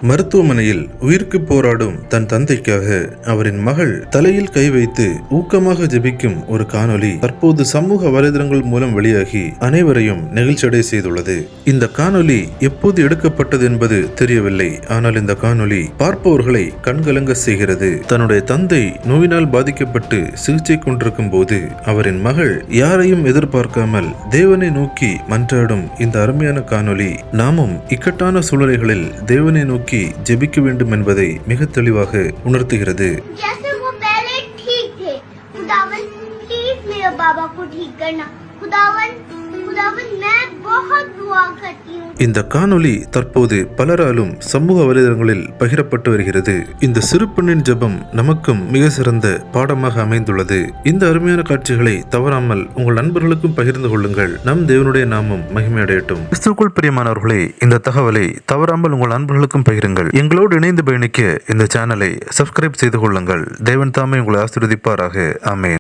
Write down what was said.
மருத்துவமனையில் உயிருக்கு போராடும் தன் தந்தைக்காக அவரின் மகள் தலையில் கை வைத்து ஊக்கமாக ஜெபிக்கும் ஒரு காணொளி தற்போது சமூக வலைதளங்கள் மூலம் வெளியாகி அனைவரையும் நெகிழ்ச்சியடை செய்துள்ளது. இந்த காணொளி எப்போது எடுக்கப்பட்டது என்பது தெரியவில்லை. ஆனால் இந்த காணொளி பார்ப்பவர்களை கண்கலங்க செய்கிறது. தன்னுடைய தந்தை நோயினால் பாதிக்கப்பட்டு சிகிச்சை கொண்டிருக்கும் போது அவரின் மகள் யாரையும் எதிர்பார்க்காமல் தேவனை நோக்கி மன்றாடும் இந்த அருமையான காணொளி நாமும் இக்கட்டான சூழ்நிலைகளில் தேவனை நோக்கி ஜெபிக்க வேண்டும் என்பதை மிக தெளிவாக உணர்த்துகிறது. இந்த காணொளி தற்போது பலராலும் சமூக வலைதளங்களில் பகிரப்பட்டு வருகிறது. இந்த சிறு பெண்ணின் ஜெபம் நமக்கும் மிக சிறந்த பாடமாக அமைந்துள்ளது. இந்த அருமையான காட்சிகளை தவறாமல் உங்கள் நண்பர்களுக்கும் பகிர்ந்து கொள்ளுங்கள். நம் தேவனுடைய நாமம் மகிமையடையட்டும். கிறிஸ்துவுக்குள் பிரியமானவர்களே, இந்த தகவலை தவறாமல் உங்கள் நண்பர்களுக்கும் பகிருங்கள். எங்களோடு இணைந்து பயணிக்க இந்த சேனலை சப்ஸ்கிரைப் செய்து கொள்ளுங்கள். தேவன் தாமே உங்களை ஆசீர்வதிப்பாராக. ஆமென்.